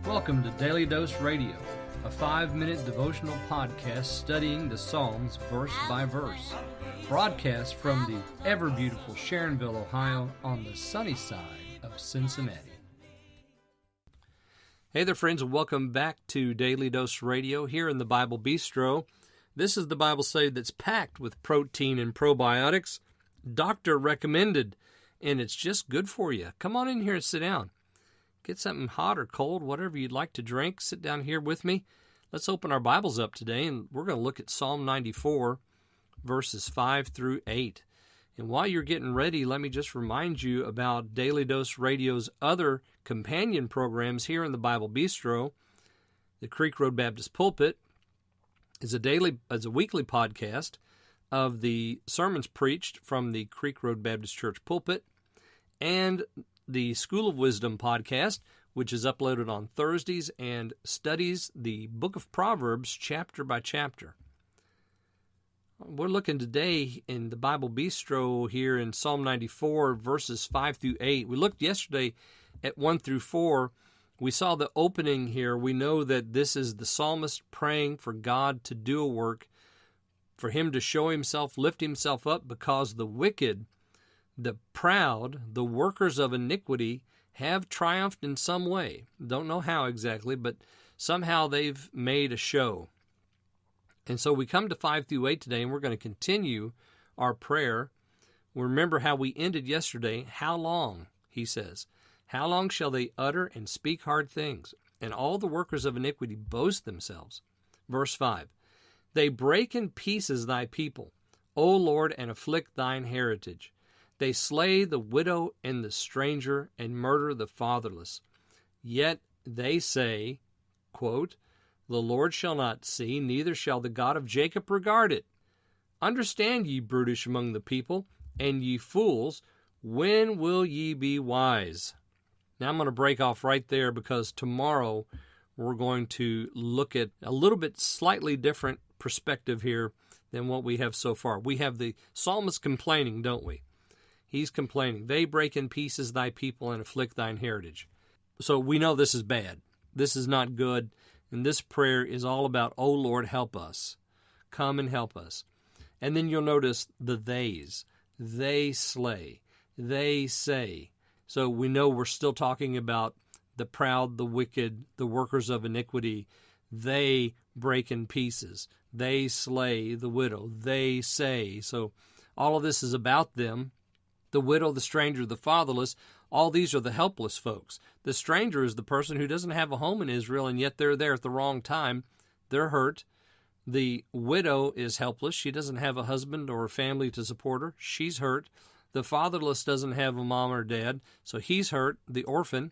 Welcome to Daily Dose Radio, a 5-minute devotional podcast studying the Psalms verse by verse. Broadcast from the ever-beautiful Sharonville, Ohio, on the sunny side of Cincinnati. Hey there, friends, and welcome back to Daily Dose Radio here in the Bible Bistro. This is the Bible study that's packed with protein and probiotics, doctor recommended, and it's just good for you. Come on in here and sit down. Get something hot or cold, whatever you'd like to drink. Sit down here with me. Let's open our Bibles up today, and we're going to look at Psalm 94, verses 5 through 8. And while you're getting ready, let me just remind you about Daily Dose Radio's other companion programs here in the Bible Bistro. The Creek Road Baptist Pulpit is a weekly podcast of the sermons preached from the Creek Road Baptist Church pulpit, and the School of Wisdom podcast, which is uploaded on Thursdays and studies the book of Proverbs chapter by chapter. We're looking today in the Bible Bistro here in Psalm 94, verses 5 through 8. We looked yesterday at 1 through 4. We saw the opening here. We know that this is the psalmist praying for God to do a work, for him to show himself, lift himself up, because the wicked, the proud, the workers of iniquity have triumphed in some way. Don't know how exactly, but somehow they've made a show. And so we come to 5 through 8 today, and we're going to continue our prayer. Remember how we ended yesterday. How long, he says, how long shall they utter and speak hard things, and all the workers of iniquity boast themselves? Verse 5, they break in pieces thy people, O Lord, and afflict thine heritage. They slay the widow and the stranger, and murder the fatherless. Yet they say, quote, the Lord shall not see, neither shall the God of Jacob regard it. Understand, ye brutish among the people, and ye fools, when will ye be wise? Now I'm going to break off right there, because tomorrow we're going to look at a little bit slightly different perspective here than what we have so far. We have the psalmist complaining, don't we? He's complaining. They break in pieces thy people and afflict thine heritage. So we know this is bad. This is not good. And this prayer is all about, oh Lord, help us. Come and help us. And then you'll notice the theys. They slay. They say. So we know we're still talking about the proud, the wicked, the workers of iniquity. They break in pieces. They slay the widow. They say. So all of this is about them. The widow, the stranger, the fatherless, all these are the helpless folks. The stranger is the person who doesn't have a home in Israel, and yet they're there at the wrong time. They're hurt. The widow is helpless. She doesn't have a husband or a family to support her. She's hurt. The fatherless doesn't have a mom or dad, so he's hurt. The orphan.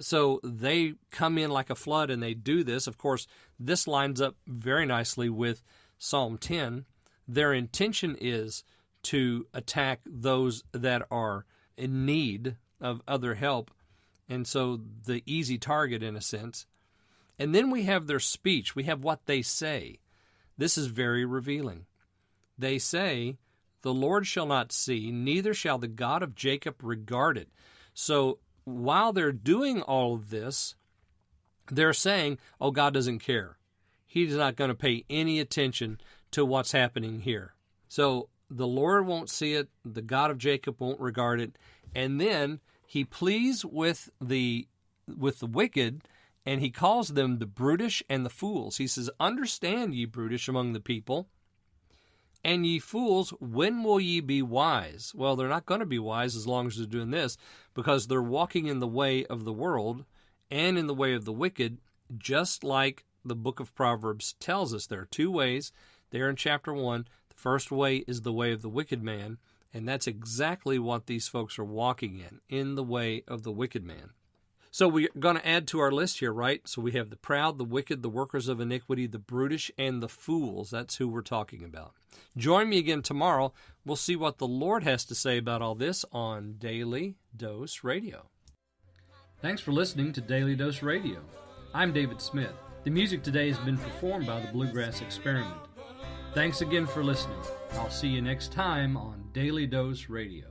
So they come in like a flood, and they do this. Of course, this lines up very nicely with Psalm 10. Their intention is to attack those that are in need of other help, and so the easy target in a sense. And then we have their speech. We have what they say. This is very revealing. They say, the Lord shall not see, neither shall the God of Jacob regard it. So while they're doing all of this, they're saying, oh, God doesn't care. He's not going to pay any attention to what's happening here. So the Lord won't see it. The God of Jacob won't regard it. And then he pleads with the wicked, and he calls them the brutish and the fools. He says, understand, ye brutish among the people, and ye fools, when will ye be wise? Well, they're not going to be wise as long as they're doing this, because they're walking in the way of the world and in the way of the wicked, just like the book of Proverbs tells us. There are two ways there in chapter 1. First way is the way of the wicked man, and that's exactly what these folks are walking in the way of the wicked man. So we're going to add to our list here, right? So we have the proud, the wicked, the workers of iniquity, the brutish, and the fools. That's who we're talking about. Join me again tomorrow. We'll see what the Lord has to say about all this on Daily Dose Radio. Thanks for listening to Daily Dose Radio. I'm David Smith. The music today has been performed by the Bluegrass Experiment. Thanks again for listening. I'll see you next time on Daily Dose Radio.